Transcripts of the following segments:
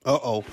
Uh-oh.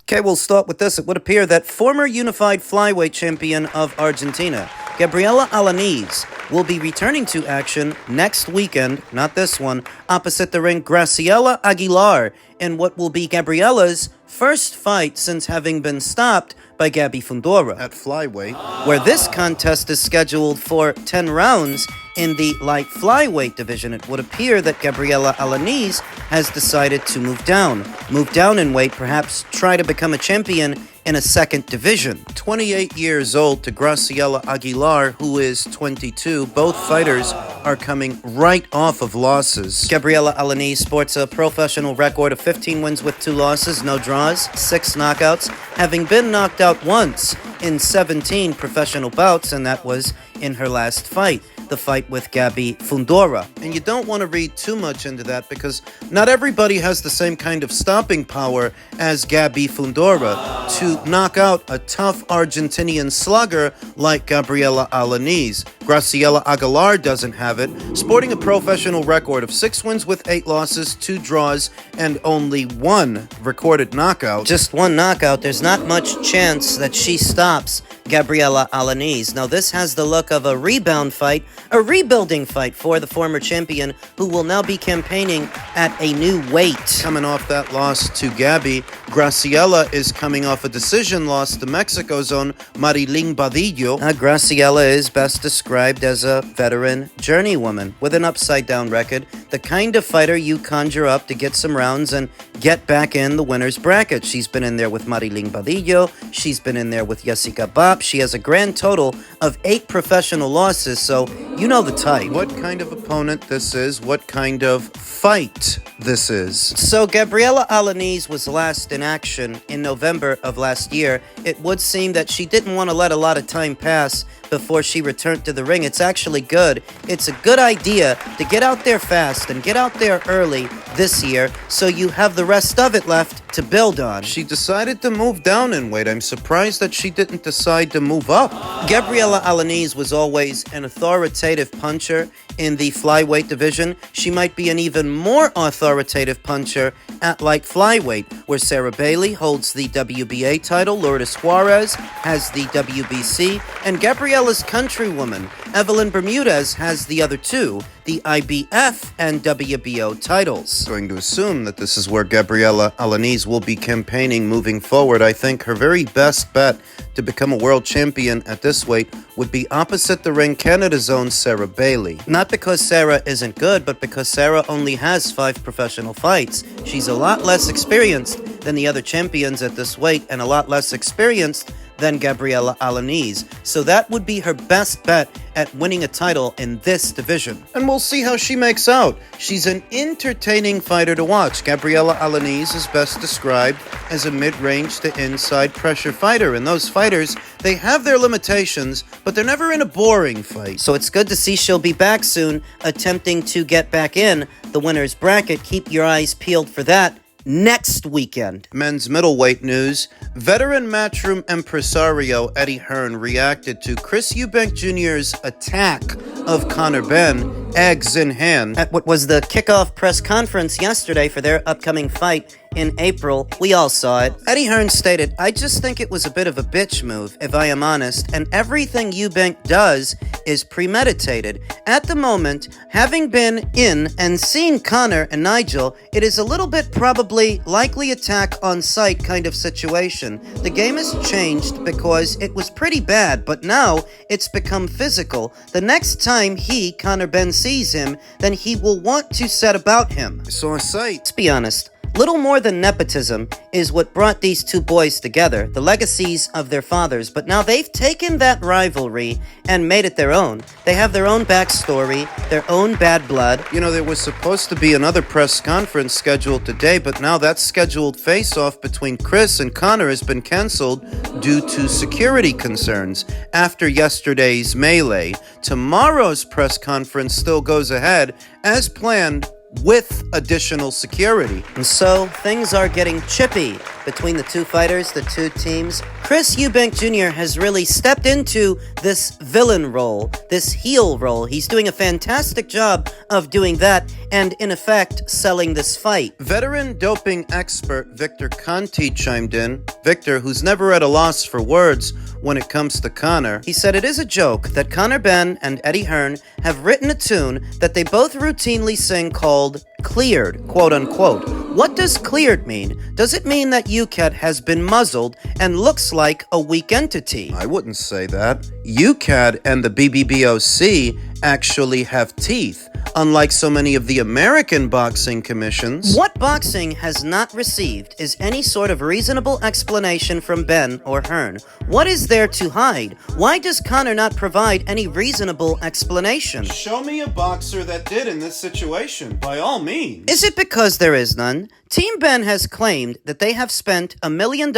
Okay, we'll start with this. It would appear that former unified flyweight champion of Argentina, Gabriella Alaniz, will be returning to action next weekend, not this one, opposite the ring Graciela Aguilar, in what will be Gabriella's first fight since having been stopped by Gabby Fundora at flyweight, where this contest is scheduled for 10 rounds in the light flyweight division. It would appear that Gabriella Alaniz has decided to move down in weight, perhaps try to become a champion in a second division. 28 years old to Graciela Aguilar, who is 22. Both fighters are coming right off of losses. Gabriella Alaniz sports a professional record of 15 wins with 2 losses, no draws, 6 knockouts, having been knocked out once in 17 professional bouts, and that was in her last fight, the fight with Gabby Fundora. And you don't want to read too much into that because not everybody has the same kind of stopping power as Gabby Fundora to knock out a tough Argentinian slugger like Gabriella Alaniz. Graciela Aguilar doesn't have it, sporting a professional record of 6 wins with 8 losses, 2 draws, and only 1 recorded knockout. Just 1 knockout. There's not much chance that she stops Gabriella Alaniz. Now, this has the look of a rebound fight, a rebuilding fight for the former champion, who will now be campaigning at a new weight. Coming off that loss to Gabby, Graciela is coming off a decision loss to Mexico's own Marilyn Badillo. Graciela is best described as a veteran journeywoman with an upside-down record, the kind of fighter you conjure up to get some rounds and get back in the winner's bracket. She's been in there with Marilyn Badillo, she's been in there with Jessica Bop. She has a grand total of 8 professional losses, so you know the type. What kind of opponent this is, what kind of fight this is. So Gabriella Alaniz was last in action in November of last year. It would seem that she didn't want to let a lot of time pass before she returned to the ring. It's actually good. It's a good idea to get out there fast and get out there early this year so you have the rest of it left to build on. She decided to move down in weight. I'm surprised that she didn't decide to move up. Gabriella Alaniz was always an authoritative puncher in the flyweight division. She might be an even more authoritative puncher at light flyweight, where Sarah Bailey holds the WBA title, Lourdes Juarez has the WBC, and Gabriella's countrywoman, Evelyn Bermudez, has the other 2, the IBF and WBO titles. I'm going to assume that this is where Gabriella Alaniz will be campaigning moving forward. I think her very best bet to become a world champion at this weight would be opposite the ring Canada's own Sarah Bailey. Not because Sarah isn't good, but because Sarah only has 5 professional fights. She's a lot less experienced than the other champions at this weight and a lot less experienced than Gabriella Alaniz. So that would be her best bet at winning a title in this division. And we'll see how she makes out. She's an entertaining fighter to watch. Gabriella Alaniz is best described as a mid-range to inside pressure fighter. And those fighters, they have their limitations, but they're never in a boring fight. So it's good to see she'll be back soon, attempting to get back in the winner's bracket. Keep your eyes peeled for that next weekend. Men's middleweight news. Veteran Matchroom impresario Eddie Hearn reacted to Chris Eubank Jr.'s attack of Conor Benn, eggs in hand, at what was the kickoff press conference yesterday for their upcoming fight in April. We all saw it. Eddie Hearn stated, "I just think it was a bit of a bitch move, if I am honest, and everything Eubank does is premeditated. At the moment, having been in and seen Conor and Nigel, it is a little bit probably likely attack on sight kind of situation. The game has changed because it was pretty bad, but now it's become physical. The next time Conor Benn, sees him, then he will want to set about him. It's on sight. Let's be honest. Little more than nepotism is what brought these two boys together, the legacies of their fathers, but now they've taken that rivalry and made it their own. They have their own backstory, their own bad blood. You know, there was supposed to be another press conference scheduled today, but now that scheduled face-off between Chris and Conor has been canceled due to security concerns after yesterday's melee. Tomorrow's press conference still goes ahead as planned, with additional security. And so, things are getting chippy between the two fighters, the two teams. Chris Eubank Jr. has really stepped into this villain role, this heel role. He's doing a fantastic job of doing that and, in effect, selling this fight. Veteran doping expert Victor Conte chimed in. Victor, who's never at a loss for words when it comes to Conor. He said it is a joke that Conor Benn and Eddie Hearn have written a tune that they both routinely sing called Cleared, quote unquote. What does cleared mean? Does it mean that UCAT has been muzzled and looks like a weak entity? I wouldn't say that. UCAT and the BBBOC actually have teeth, unlike so many of the American boxing commissions. What boxing has not received is any sort of reasonable explanation from Benn or Hearn. What is there to hide? Why does Conor not provide any reasonable explanation? Show me a boxer that did in this situation, by all means. Is it because there is none? Team Benn has claimed that they have spent $1 million,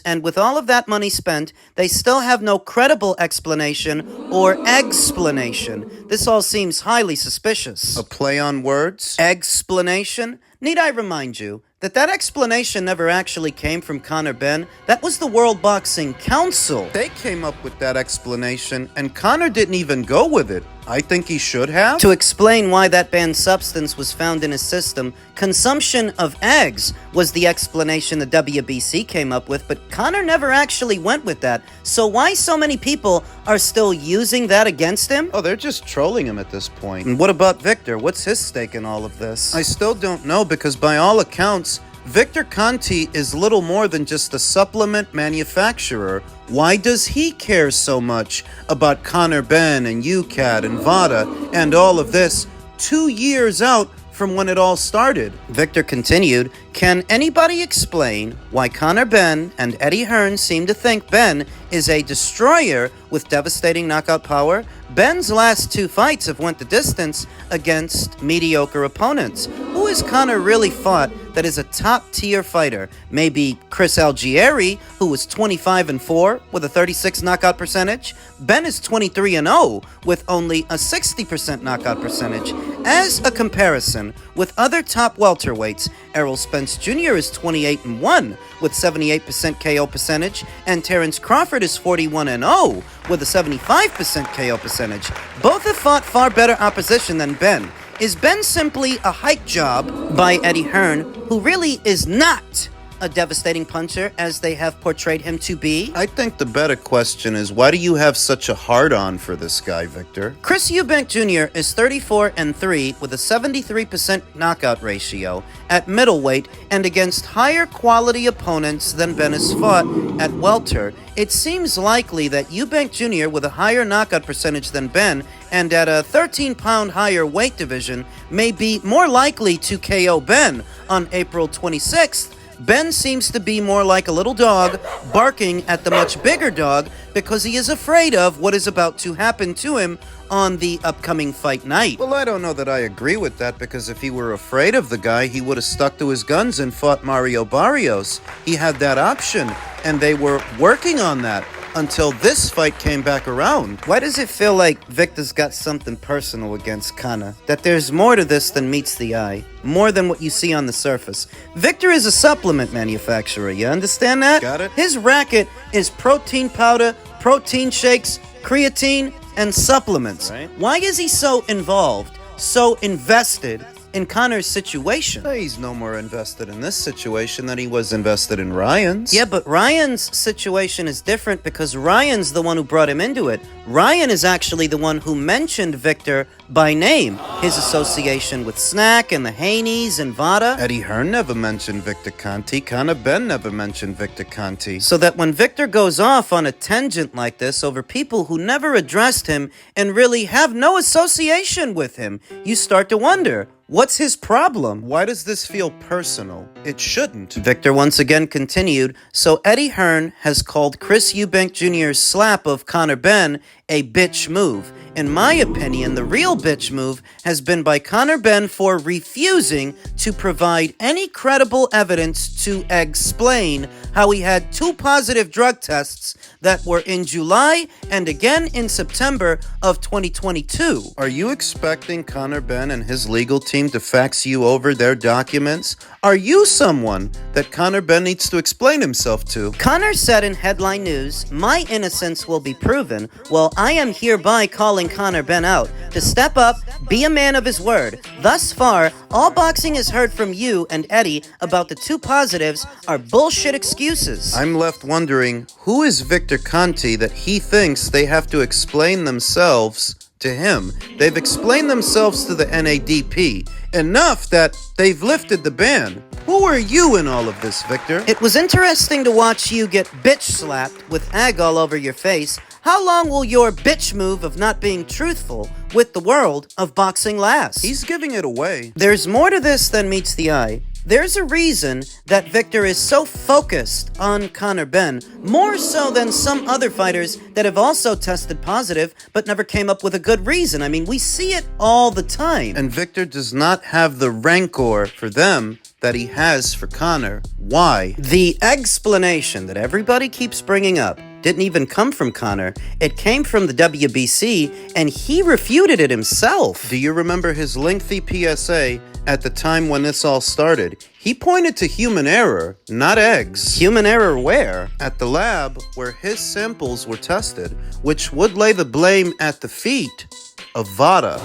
and with all of that money spent, they still have no credible explanation or explanation. This all seems highly suspicious. A play on words? Explanation? Need I remind you that explanation never actually came from Conor Benn? That was the World Boxing Council. They came up with that explanation, and Conor didn't even go with it. I think he should have. To explain why that banned substance was found in his system, consumption of eggs was the explanation the WBC came up with, but Conor never actually went with that. So why so many people are still using that against him? Oh, they're just trolling him at this point. And what about Victor? What's his stake in all of this? I still don't know, because by all accounts, Victor Conte is little more than just a supplement manufacturer. Why does he care so much about Conor Benn and UCAT and VADA and all of this 2 years out from when it all started? Victor continued, can anybody explain why Conor Benn and Eddie Hearn seem to think Benn is a destroyer with devastating knockout power? Benn's last 2 fights have went the distance against mediocre opponents. Who has Conor really fought that is a top-tier fighter? Maybe Chris Algieri, who was 25-4 with a 36 knockout percentage? Benn is 23-0 with only a 60% knockout percentage. As a comparison with other top welterweights, Errol Spence Jr. is 28-1 with 78% KO percentage, and Terence Crawford is 41-0 with a 75% KO percentage. Both have fought far better opposition than Benn. Is Benn simply a hype job by Eddie Hearn, who really is not a devastating puncher as they have portrayed him to be? I think the better question is, why do you have such a hard-on for this guy, Victor? Chris Eubank Jr. is 34-3 with a 73% knockout ratio at middleweight and against higher quality opponents than Benn has fought at welter. It seems likely that Eubank Jr. with a higher knockout percentage than Benn and at a 13-pound higher weight division may be more likely to KO Benn on April 26th. Benn seems to be more like a little dog barking at the much bigger dog because he is afraid of what is about to happen to him on the upcoming fight night. Well, I don't know that I agree with that, because if he were afraid of the guy, he would have stuck to his guns and fought Mario Barrios. He had that option, and they were working on that until this fight came back around. Why does it feel like Victor's got something personal against Conor? That there's more to this than meets the eye, more than what you see on the surface. Victor is a supplement manufacturer, you understand that? Got it. His racket is protein powder, protein shakes, creatine, and supplements. Right. Why is he so involved, so invested in Conor's situation. He's no more invested in this situation than he was invested in Ryan's. Yeah, but Ryan's situation is different because Ryan's the one who brought him into it. Ryan is actually the one who mentioned Victor by name. His association with Snack and the Haneys and Vada. Eddie Hearn never mentioned Victor Conte. Conor Benn never mentioned Victor Conte. So that when Victor goes off on a tangent like this over people who never addressed him and really have no association with him, you start to wonder, what's his problem? Why does this feel personal? It shouldn't. Victor once again continued, so Eddie Hearn has called Chris Eubank Jr.'s slap of Conor Benn a bitch move. In my opinion, the real bitch move has been by Conor Benn for refusing to provide any credible evidence to explain how he had 2 positive drug tests that were in July and again in September of 2022. Are you expecting Conor Benn and his legal team to fax you over their documents? Are you someone that Conor Benn needs to explain himself to? Conor said in headline news, "My innocence will be proven. Well, I am hereby calling Conor Benn out to step up, be a man of his word. Thus far, all boxing has heard from you and Eddie about the 2 positives are bullshit excuses." I'm left wondering, who is Victor Conte that he thinks they have to explain themselves to him? They've explained themselves to the NADP enough that they've lifted the ban. Who are you in all of this, Victor? It was interesting to watch you get bitch slapped with egg all over your face. How long will your bitch move of not being truthful with the world of boxing last? He's giving it away. There's more to this than meets the eye. There's a reason that Victor is so focused on Conor Benn, more so than some other fighters that have also tested positive but never came up with a good reason. I mean, we see it all the time. And Victor does not have the rancor for them that he has for Conor. Why? The explanation that everybody keeps bringing up didn't even come from Conor. It came from the WBC, and he refuted it himself. Do you remember his lengthy PSA at the time when this all started? He pointed to human error, not eggs. Human error where? At the lab where his samples were tested, which would lay the blame at the feet of Vada.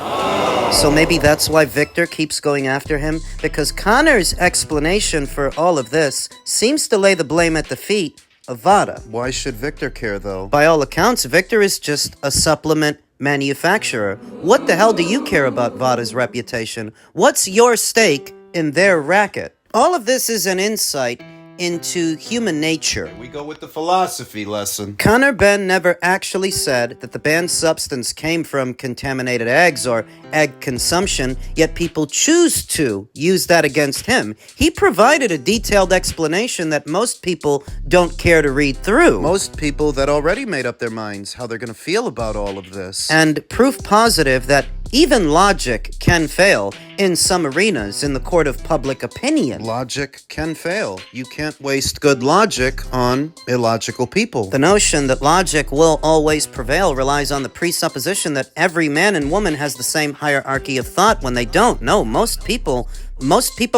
So maybe that's why Victor keeps going after him? Because Conor's explanation for all of this seems to lay the blame at the feet of Vada. Why should Victor care, though? By all accounts, Victor is just a supplement manufacturer. What the hell do you care about Vada's reputation? What's your stake in their racket? All of this is an insight into human nature. We go with the philosophy lesson. Conor Benn never actually said that the banned substance came from contaminated eggs or egg consumption, yet people choose to use that against him. He provided a detailed explanation that most people don't care to read through. Most people that already made up their minds how they're going to feel about all of this. And proof positive that even logic can fail in some arenas in the court of public opinion. Logic can fail. You can't waste good logic on illogical people. The notion that logic will always prevail relies on the presupposition that every man and woman has the same hierarchy of thought when they don't. No, most people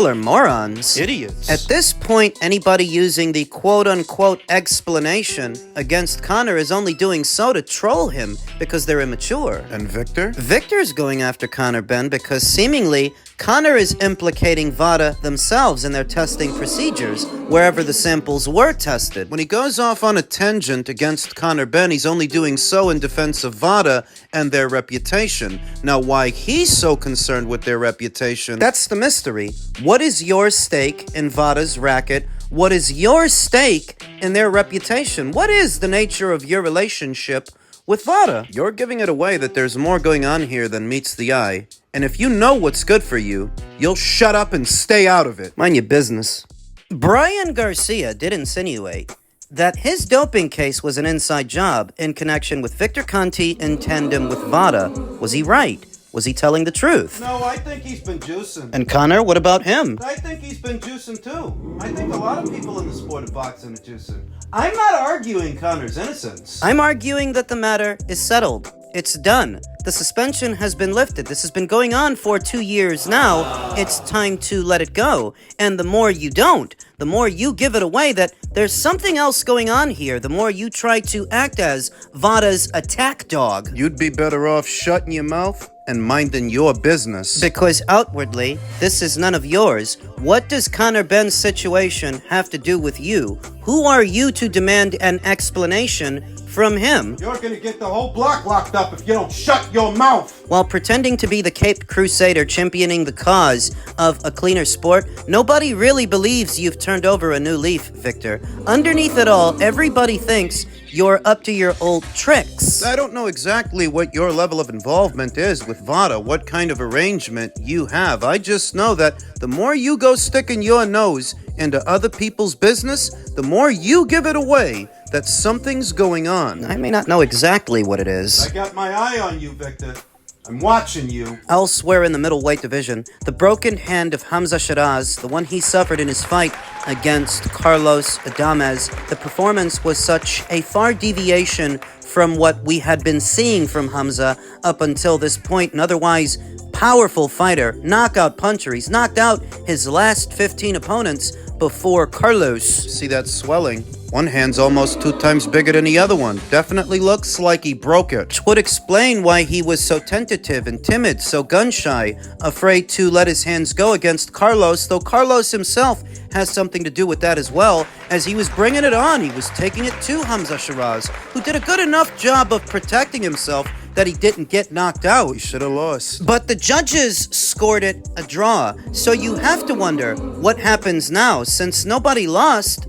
are morons. Idiots. At this point, anybody using the quote-unquote explanation against Conor is only doing so to troll him because they're immature. And Victor? Victor's going after Conor Benn because seemingly Conor is implicating Vada themselves in their testing procedures wherever the samples were tested. When he goes off on a tangent against Conor Benn, he's only doing so in defense of Vada and their reputation. Now, why he's so concerned with their reputation... That's the mystery. What is your stake in Vada's racket? What is your stake in their reputation? What is the nature of your relationship with Vada? You're giving it away that there's more going on here than meets the eye. And if you know what's good for you, you'll shut up and stay out of it. Mind your business. Brian Garcia did insinuate that his doping case was an inside job in connection with Victor Conte in tandem with Vada. Was he right? Was he telling the truth? No, I think he's been juicing. And Conor, what about him? I think he's been juicing too. I think a lot of people in the sport of boxing are juicing. I'm not arguing Conor's innocence. I'm arguing that the matter is settled. It's done. The suspension has been lifted. This has been going on for 2 years now. It's time to let it go. And the more you don't, the more you give it away that there's something else going on here, the more you try to act as Vada's attack dog. You'd be better off shutting your mouth and minding your business. Because outwardly, this is none of yours. What does Conor Benn's situation have to do with you? Who are you to demand an explanation from him? You're gonna get the whole block locked up if you don't shut your mouth! While pretending to be the Caped Crusader championing the cause of a cleaner sport, nobody really believes you've turned over a new leaf, Victor. Underneath it all, everybody thinks you're up to your old tricks. I don't know exactly what your level of involvement is with VADA, what kind of arrangement you have. I just know that the more you go sticking your nose into other people's business, the more you give it away that something's going on. I may not know exactly what it is. I got my eye on you, Victor. I'm watching you. Elsewhere in the middleweight division, the broken hand of Hamza Shiraz, the one he suffered in his fight against Carlos Adames, the performance was such a far deviation from what we had been seeing from Hamza up until this point, an otherwise powerful fighter, knockout puncher. He's knocked out his last 15 opponents before Carlos. See that swelling? One hand's almost 2 times bigger than the other one. Definitely looks like he broke it. Which would explain why he was so tentative and timid, so gun-shy, afraid to let his hands go against Carlos, though Carlos himself has something to do with that as well. As he was bringing it on, he was taking it to Hamza Shiraz, who did a good enough job of protecting himself that he didn't get knocked out. He should have lost. But the judges scored it a draw, so you have to wonder what happens now. Since nobody lost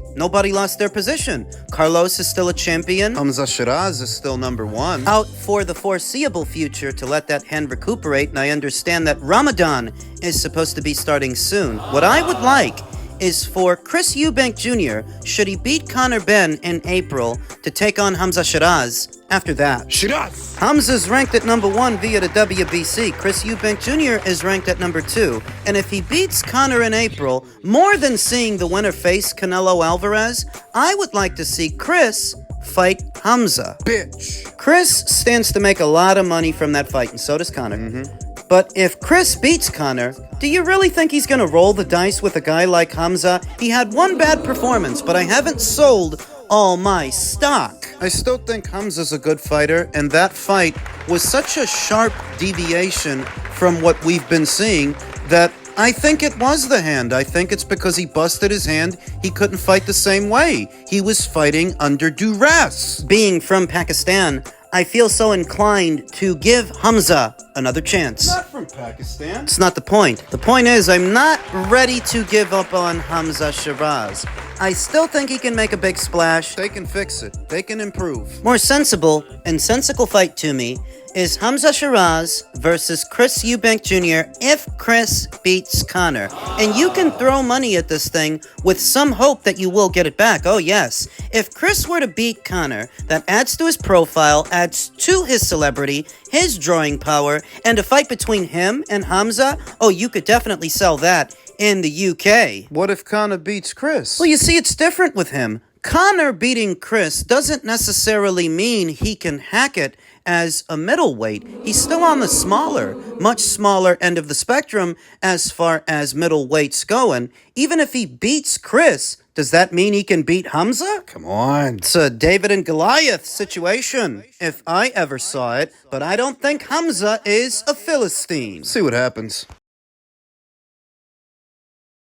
their position. Carlos is still a champion. Hamza Shiraz is still number 1. Out for the foreseeable future to let that hand recuperate, and I understand that Ramadan is supposed to be starting soon. What I would like is for Chris Eubank Jr., should he beat Conor Benn in April, to take on Hamza Shiraz after that. Sheeraz! Hamza's ranked at number 1 via the WBC. Chris Eubank Jr. is ranked at number 2. And if he beats Conor in April, more than seeing the winner face Canelo Alvarez, I would like to see Chris fight Hamza. Bitch! Chris stands to make a lot of money from that fight, and so does Conor. But if Chris beats Conor, do you really think he's going to roll the dice with a guy like Hamza? He had one bad performance, but I haven't sold all my stock. I still think Hamza's a good fighter, and that fight was such a sharp deviation from what we've been seeing that I think it was the hand. I think it's because he busted his hand. He couldn't fight the same way. He was fighting under duress. Being from Pakistan, I feel so inclined to give Hamza another chance. Not from Pakistan. It's not the point. The point is, I'm not ready to give up on Hamza Shiraz. I still think he can make a big splash. They can fix it. They can improve. More sensible and sensical fight to me is Hamza Shiraz versus Chris Eubank Jr. if Chris beats Conor. And you can throw money at this thing with some hope that you will get it back. Oh yes. If Chris were to beat Conor, that adds to his profile, adds to his celebrity, his drawing power, and a fight between him and Hamza, oh, you could definitely sell that in the UK. What if Conor beats Chris? Well, you see, it's different with him. Conor beating Chris doesn't necessarily mean he can hack it as a middleweight. He's still on the much smaller end of the spectrum as far as middleweights go. And even if he beats Chris, does that mean he can beat Hamza? Come on. It's a David and Goliath situation, if I ever saw it. But I don't think Hamza is a Philistine. See what happens.